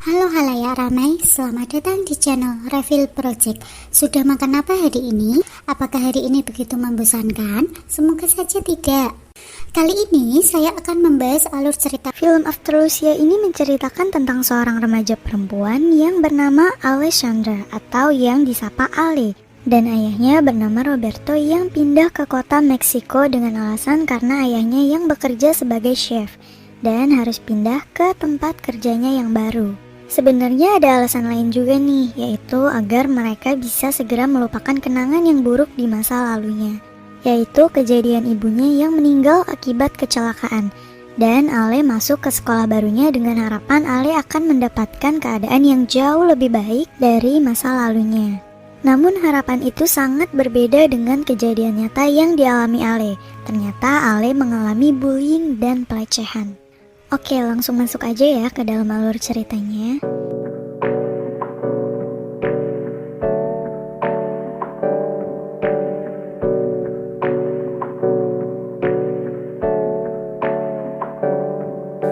Halo halayak ramai, selamat datang di channel Reveal Project. Sudah makan apa hari ini? Apakah hari ini begitu membosankan? Semoga saja tidak. Kali ini saya akan membahas alur cerita film After Lucia. Ini menceritakan tentang seorang remaja perempuan yang bernama Alessandra atau yang disapa Ale, dan ayahnya bernama Roberto yang pindah ke kota Meksiko dengan alasan karena ayahnya yang bekerja sebagai chef dan harus pindah ke tempat kerjanya yang baru. Sebenarnya ada alasan lain juga nih, yaitu agar mereka bisa segera melupakan kenangan yang buruk di masa lalunya, yaitu kejadian ibunya yang meninggal akibat kecelakaan. Dan Ale masuk ke sekolah barunya dengan harapan Ale akan mendapatkan keadaan yang jauh lebih baik dari masa lalunya. Namun harapan itu sangat berbeda dengan kejadian nyata yang dialami Ale. Ternyata Ale mengalami bullying dan pelecehan. Oke, langsung masuk aja ya ke dalam alur ceritanya.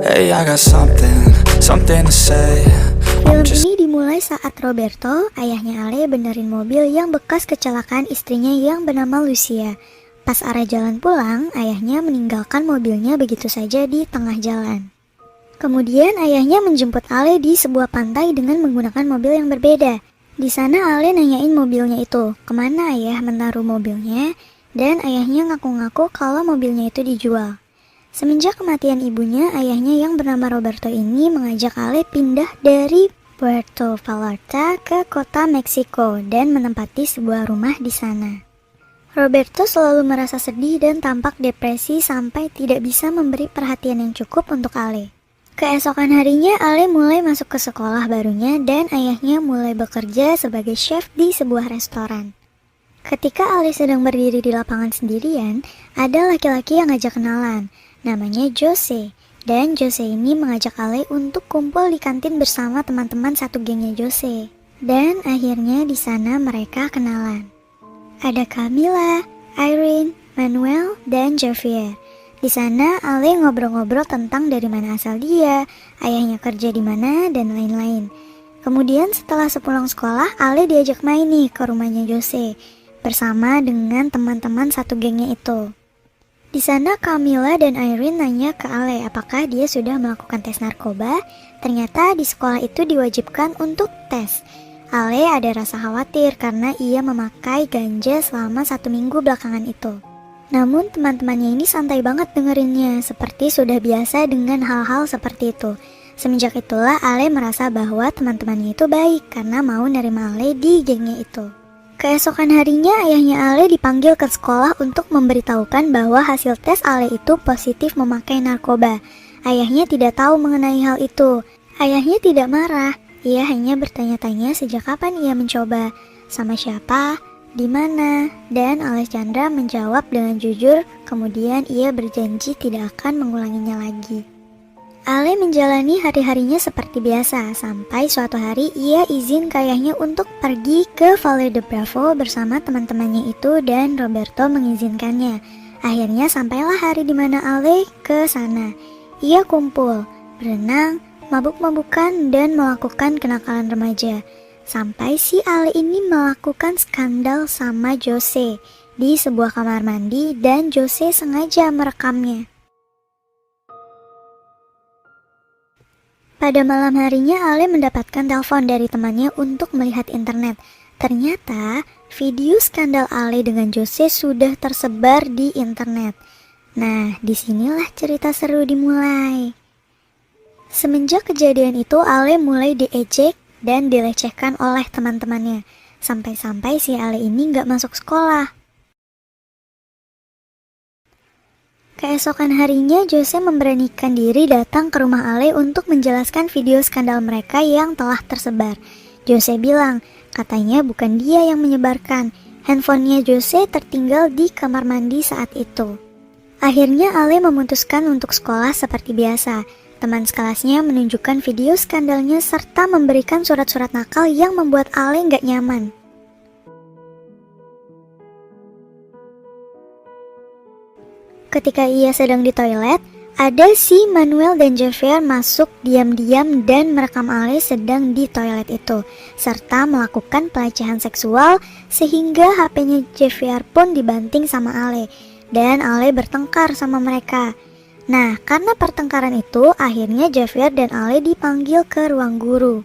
Hey, I got something to say. Film ini dimulai saat Roberto, ayahnya Ale, benerin mobil yang bekas kecelakaan istrinya yang bernama Lucia. Pas arah jalan pulang, ayahnya meninggalkan mobilnya begitu saja di tengah jalan. Kemudian ayahnya menjemput Ale di sebuah pantai dengan menggunakan mobil yang berbeda. Di sana Ale nanyain mobilnya itu, kemana ayah menaruh mobilnya, dan ayahnya ngaku-ngaku kalau mobilnya itu dijual. Semenjak kematian ibunya, ayahnya yang bernama Roberto ini mengajak Ale pindah dari Puerto Vallarta ke kota Meksiko dan menempati sebuah rumah di sana. Roberto selalu merasa sedih dan tampak depresi sampai tidak bisa memberi perhatian yang cukup untuk Ale. Keesokan harinya Ale mulai masuk ke sekolah barunya dan ayahnya mulai bekerja sebagai chef di sebuah restoran. Ketika Ale sedang berdiri di lapangan sendirian, ada laki-laki yang ngajak kenalan. Namanya Jose, dan Jose ini mengajak Ale untuk kumpul di kantin bersama teman-teman satu gengnya Jose. Dan akhirnya di sana mereka kenalan. Ada Camila, Irene, Manuel, dan Javier. Di sana Ale ngobrol-ngobrol tentang dari mana asal dia, ayahnya kerja di mana, dan lain-lain. Kemudian setelah sepulang sekolah, Ale diajak main nih ke rumahnya Jose bersama dengan teman-teman satu gengnya itu. Di sana Camila dan Irene nanya ke Ale apakah dia sudah melakukan tes narkoba. Ternyata di sekolah itu diwajibkan untuk tes. Ale ada rasa khawatir karena ia memakai ganja selama 1 minggu belakangan itu. Namun teman-temannya ini santai banget dengerinnya, seperti sudah biasa dengan hal-hal seperti itu. Semenjak itulah Ale merasa bahwa teman-temannya itu baik karena mau nerima Ale di gengnya itu. Keesokan harinya ayahnya Ale dipanggil ke sekolah untuk memberitahukan bahwa hasil tes Ale itu positif memakai narkoba. Ayahnya tidak tahu mengenai hal itu. Ayahnya tidak marah. Ia hanya bertanya-tanya sejak kapan ia mencoba, sama siapa, di mana, dan Alessandra menjawab dengan jujur, kemudian ia berjanji tidak akan mengulanginya lagi. Ale menjalani hari-harinya seperti biasa, sampai suatu hari ia izin ke ayahnya untuk pergi ke Valle de Bravo bersama teman-temannya itu dan Roberto mengizinkannya. Akhirnya sampailah hari di mana Ale ke sana. Ia kumpul, berenang, mabuk-mabukan dan melakukan kenakalan remaja. Sampai si Ale ini melakukan skandal sama Jose di sebuah kamar mandi dan Jose sengaja merekamnya. Pada malam harinya Ale mendapatkan telepon dari temannya untuk melihat internet. Ternyata video skandal Ale dengan Jose sudah tersebar di internet. Nah, disinilah cerita seru dimulai. Semenjak kejadian itu, Ale mulai diejek dan dilecehkan oleh teman-temannya. Sampai-sampai si Ale ini gak masuk sekolah. Keesokan harinya, Jose memberanikan diri datang ke rumah Ale untuk menjelaskan video skandal mereka yang telah tersebar. Jose bilang, katanya bukan dia yang menyebarkan. Handphonenya Jose tertinggal di kamar mandi saat itu. Akhirnya Ale memutuskan untuk sekolah seperti biasa. Teman sekelasnya menunjukkan video skandalnya serta memberikan surat-surat nakal yang membuat Ale gak nyaman. Ketika ia sedang di toilet, Ada si Manuel dan Javier masuk diam-diam dan merekam Ale sedang di toilet itu, serta melakukan pelecehan seksual sehingga HP-nya Javier pun dibanting sama Ale, dan Ale bertengkar sama mereka. Nah, karena pertengkaran itu, akhirnya Javier dan Ale dipanggil ke ruang guru.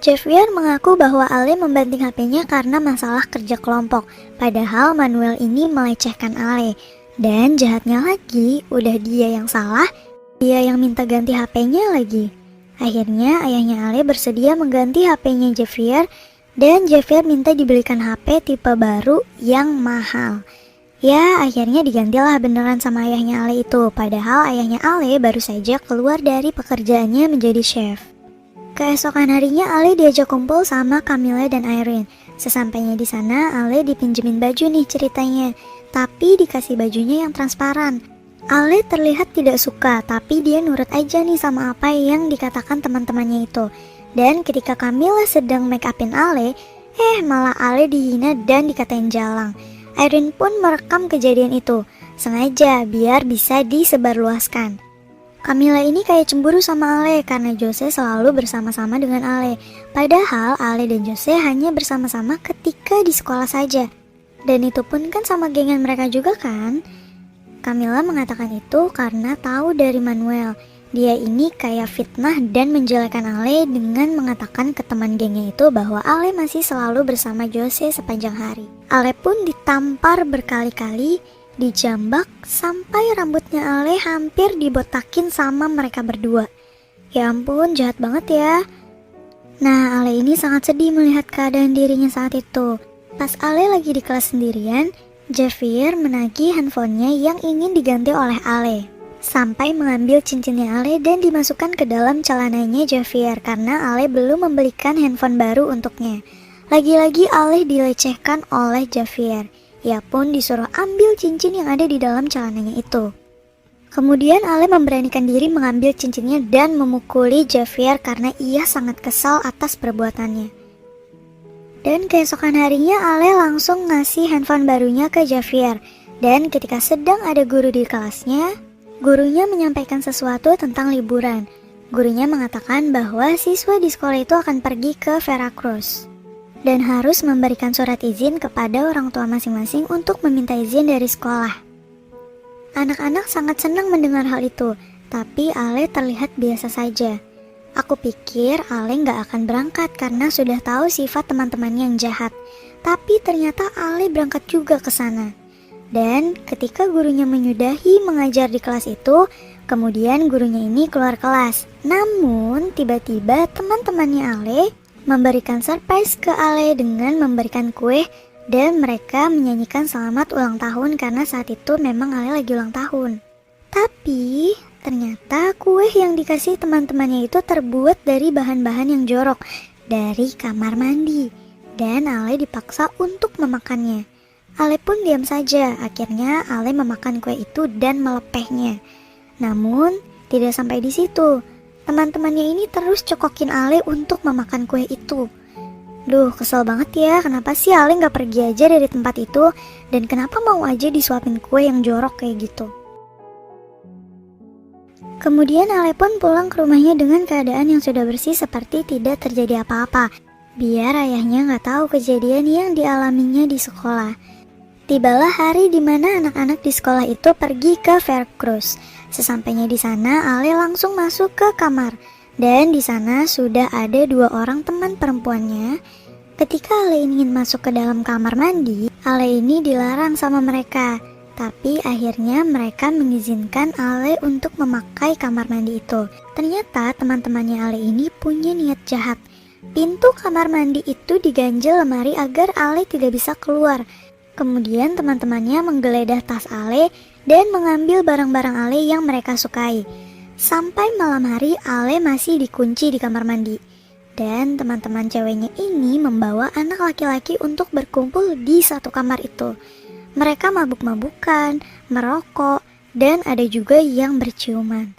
Javier mengaku bahwa Ale membanting HP-nya karena masalah kerja kelompok, padahal Manuel ini melecehkan Ale. Dan jahatnya lagi, udah dia yang salah, dia yang minta ganti HP-nya lagi. Akhirnya ayahnya Ale bersedia mengganti HP-nya Javier, dan Javier minta dibelikan HP tipe baru yang mahal. Ya, akhirnya digantilah beneran sama ayahnya Ale itu, padahal ayahnya Ale baru saja keluar dari pekerjaannya menjadi chef. Keesokan harinya Ale diajak kumpul sama Camilla dan Irene. Sesampainya di sana, Ale dipinjemin baju nih ceritanya, tapi dikasih bajunya yang transparan. Ale terlihat tidak suka, tapi dia nurut aja nih sama apa yang dikatakan teman-temannya itu. Dan ketika Camilla sedang make upin Ale, malah Ale dihina dan dikatain jalang. Irene pun merekam kejadian itu, sengaja biar bisa disebarluaskan. Camilla ini kayak cemburu sama Ale karena Jose selalu bersama-sama dengan Ale. Padahal Ale dan Jose hanya bersama-sama ketika di sekolah saja. Dan itu pun kan sama gengan mereka juga kan? Camilla mengatakan itu karena tahu dari Manuel. Dia ini kayak fitnah dan menjelekkan Ale dengan mengatakan ke teman gengnya itu bahwa Ale masih selalu bersama Jose sepanjang hari. Ale pun ditampar berkali-kali, dijambak sampai rambutnya Ale hampir dibotakin sama mereka berdua. Ya ampun, jahat banget ya. Nah, Ale ini sangat sedih melihat keadaan dirinya saat itu. Pas Ale lagi di kelas sendirian, Javier menagih handphonenya yang ingin diganti oleh Ale, sampai mengambil cincinnya Ale dan dimasukkan ke dalam celananya Javier karena Ale belum membelikan handphone baru untuknya. Lagi-lagi Ale dilecehkan oleh Javier. Ia pun disuruh ambil cincin yang ada di dalam celananya itu. Kemudian Ale memberanikan diri mengambil cincinnya dan memukuli Javier karena ia sangat kesal atas perbuatannya. Dan keesokan harinya Ale langsung ngasih handphone barunya ke Javier. Dan ketika sedang ada guru di kelasnya, gurunya menyampaikan sesuatu tentang liburan. Gurunya mengatakan bahwa siswa di sekolah itu akan pergi ke Veracruz dan harus memberikan surat izin kepada orang tua masing-masing untuk meminta izin dari sekolah. Anak-anak sangat senang mendengar hal itu, tapi Ale terlihat biasa saja. Aku pikir Ale gak akan berangkat karena sudah tahu sifat teman-temannya yang jahat, tapi ternyata Ale berangkat juga ke sana. Dan ketika gurunya menyudahi mengajar di kelas itu, kemudian gurunya ini keluar kelas. Namun tiba-tiba teman-temannya Ale memberikan surprise ke Ale dengan memberikan kue dan mereka menyanyikan selamat ulang tahun karena saat itu memang Ale lagi ulang tahun. Tapi ternyata kue yang dikasih teman-temannya itu terbuat dari bahan-bahan yang jorok dari kamar mandi dan Ale dipaksa untuk memakannya. Ale pun diam saja, akhirnya Ale memakan kue itu dan melepehnya. Namun tidak sampai di situ. Teman-temannya ini terus cokokin Ale untuk memakan kue itu. Duh, kesel banget ya, kenapa sih Ale gak pergi aja dari tempat itu? Dan kenapa mau aja disuapin kue yang jorok kayak gitu? Kemudian Ale pun pulang ke rumahnya dengan keadaan yang sudah bersih seperti tidak terjadi apa-apa, biar ayahnya gak tahu kejadian yang dialaminya di sekolah. Tibalah hari di mana anak-anak di sekolah itu pergi ke Veracruz. Sesampainya di sana, Ale langsung masuk ke kamar. Dan di sana sudah ada 2 orang teman perempuannya. Ketika Ale ingin masuk ke dalam kamar mandi, Ale ini dilarang sama mereka. Tapi akhirnya mereka mengizinkan Ale untuk memakai kamar mandi itu. Ternyata teman-temannya Ale ini punya niat jahat. Pintu kamar mandi itu diganjel lemari agar Ale tidak bisa keluar. Kemudian teman-temannya menggeledah tas Ale dan mengambil barang-barang Ale yang mereka sukai. Sampai malam hari Ale masih dikunci di kamar mandi. Dan teman-teman ceweknya ini membawa anak laki-laki untuk berkumpul di satu kamar itu. Mereka mabuk-mabukan, merokok, dan ada juga yang berciuman.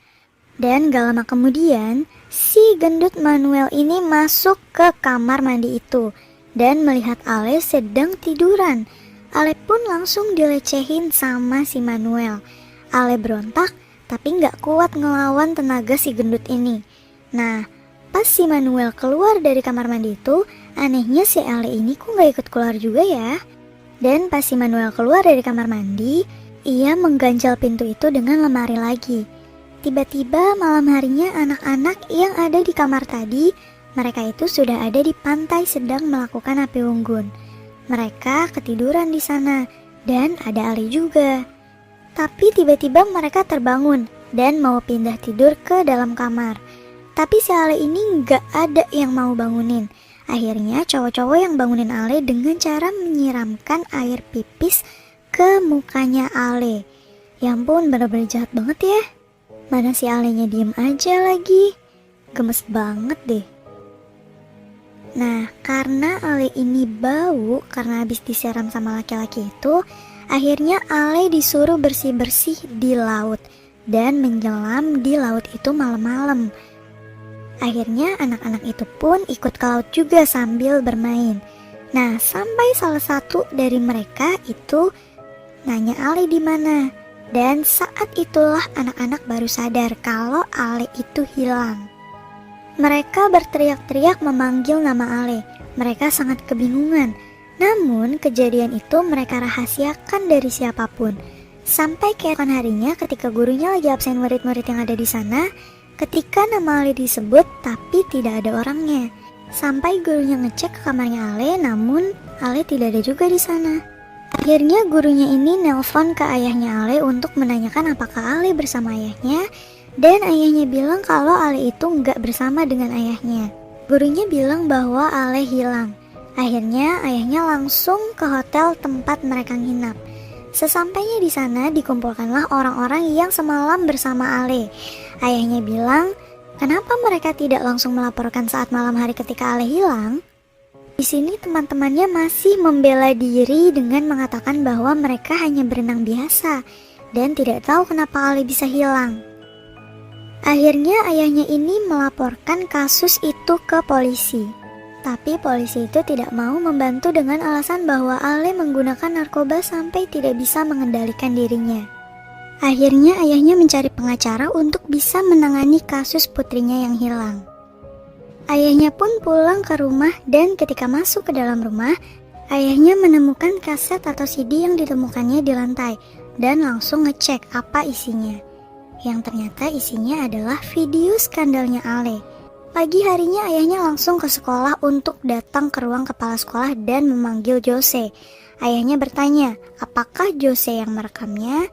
Dan gak lama kemudian, si gendut Manuel ini masuk ke kamar mandi itu dan melihat Ale sedang tiduran. Ale pun langsung dilecehin sama si Manuel. Ale berontak tapi nggak kuat ngelawan tenaga si gendut ini. Nah, pas si Manuel keluar dari kamar mandi itu, anehnya si Ale ini kok nggak ikut keluar juga ya. Dan pas si Manuel keluar dari kamar mandi, ia mengganjal pintu itu dengan lemari lagi. Tiba-tiba malam harinya anak-anak yang ada di kamar tadi, mereka itu sudah ada di pantai sedang melakukan api unggun. Mereka ketiduran di sana, dan ada Ali juga. Tapi tiba-tiba mereka terbangun dan mau pindah tidur ke dalam kamar. Tapi si Ale ini nggak ada yang mau bangunin. Akhirnya cowok-cowok yang bangunin Ale dengan cara menyiramkan air pipis ke mukanya Ale. Ya ampun, bener-bener jahat banget ya. Mana si Alenya diem aja lagi. Gemes banget deh. Nah, karena Ale ini bau karena habis disiram sama laki-laki itu, akhirnya Ale disuruh bersih-bersih di laut dan menyelam di laut itu malam-malam. Akhirnya anak-anak itu pun ikut ke laut juga sambil bermain. Nah, sampai salah satu dari mereka itu nanya Ale di mana. Dan saat itulah anak-anak baru sadar kalau Ale itu hilang. Mereka berteriak-teriak memanggil nama Ale. Mereka sangat kebingungan. Namun kejadian itu mereka rahasiakan dari siapapun. Sampai keesokan harinya ketika gurunya lagi absen murid-murid yang ada di sana, ketika nama Ale disebut tapi tidak ada orangnya. Sampai gurunya ngecek ke kamarnya Ale, namun Ale tidak ada juga di sana. Akhirnya gurunya ini nelpon ke ayahnya Ale untuk menanyakan apakah Ale bersama ayahnya, dan ayahnya bilang kalau Ale itu nggak bersama dengan ayahnya. Gurunya bilang bahwa Ale hilang. Akhirnya ayahnya langsung ke hotel tempat mereka nginap. Sesampainya di sana dikumpulkanlah orang-orang yang semalam bersama Ale. Ayahnya bilang, kenapa mereka tidak langsung melaporkan saat malam hari ketika Ale hilang? Di sini teman-temannya masih membela diri dengan mengatakan bahwa mereka hanya berenang biasa dan tidak tahu kenapa Ale bisa hilang. Akhirnya ayahnya ini melaporkan kasus itu ke polisi. Tapi polisi itu tidak mau membantu dengan alasan bahwa Ale menggunakan narkoba sampai tidak bisa mengendalikan dirinya. Akhirnya ayahnya mencari pengacara untuk bisa menangani kasus putrinya yang hilang. Ayahnya pun pulang ke rumah dan ketika masuk ke dalam rumah, ayahnya menemukan kaset atau CD yang ditemukannya di lantai dan langsung ngecek apa isinya. Yang ternyata isinya adalah video skandalnya Ale. Pagi harinya ayahnya langsung ke sekolah untuk datang ke ruang kepala sekolah dan memanggil Jose. Ayahnya bertanya, apakah Jose yang merekamnya?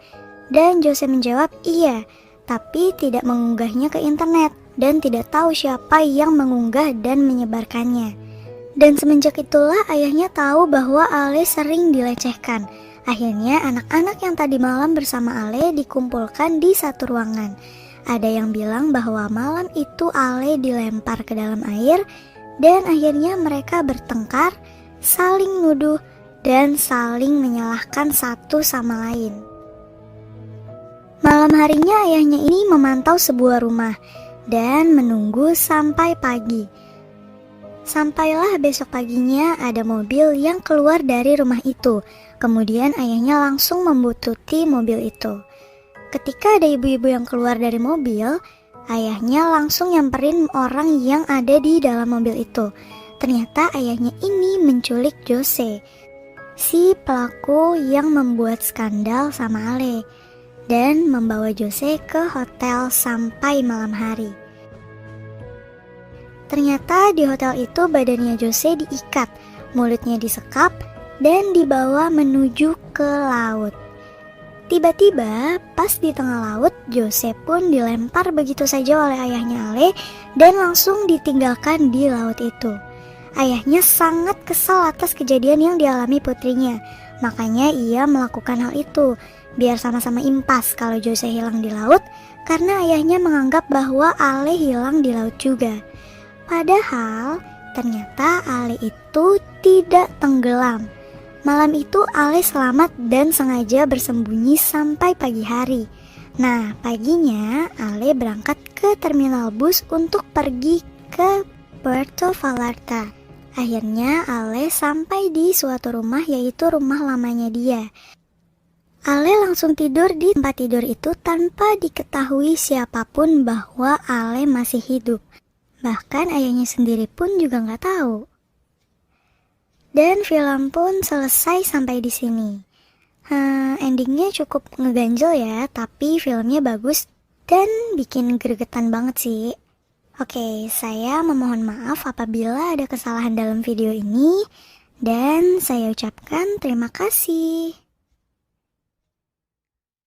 Dan Jose menjawab iya, tapi tidak mengunggahnya ke internet. Dan tidak tahu siapa yang mengunggah dan menyebarkannya. Dan semenjak itulah ayahnya tahu bahwa Ale sering dilecehkan. Akhirnya anak-anak yang tadi malam bersama Ale dikumpulkan di satu ruangan. Ada yang bilang bahwa malam itu Ale dilempar ke dalam air dan akhirnya mereka bertengkar, saling nuduh dan saling menyalahkan satu sama lain. Malam harinya ayahnya ini memantau sebuah rumah dan menunggu sampai pagi. Sampailah besok paginya ada mobil yang keluar dari rumah itu. Kemudian ayahnya langsung membuntuti mobil itu. Ketika ada ibu-ibu yang keluar dari mobil, ayahnya langsung nyamperin orang yang ada di dalam mobil itu. Ternyata ayahnya ini menculik Jose, si pelaku yang membuat skandal sama Ale, dan membawa Jose ke hotel sampai malam hari. Ternyata di hotel itu badannya Jose diikat, mulutnya disekap, dan dibawa menuju ke laut. Tiba-tiba pas di tengah laut, Jose pun dilempar begitu saja oleh ayahnya Ale dan langsung ditinggalkan di laut itu. Ayahnya sangat kesal atas kejadian yang dialami putrinya, makanya ia melakukan hal itu biar sama-sama impas kalau Jose hilang di laut, karena ayahnya menganggap bahwa Ale hilang di laut juga. Padahal ternyata Ale itu tidak tenggelam. Malam itu Ale selamat dan sengaja bersembunyi sampai pagi hari. Nah, paginya Ale berangkat ke terminal bus untuk pergi ke Puerto Vallarta. Akhirnya Ale sampai di suatu rumah, yaitu rumah lamanya dia. Ale langsung tidur di tempat tidur itu tanpa diketahui siapapun bahwa Ale masih hidup. Bahkan ayahnya sendiri pun juga nggak tahu. Dan film pun selesai sampai di sini. Endingnya cukup ngeganjel ya, tapi filmnya bagus dan bikin gregetan banget sih. Oke, saya memohon maaf apabila ada kesalahan dalam video ini, dan saya ucapkan terima kasih.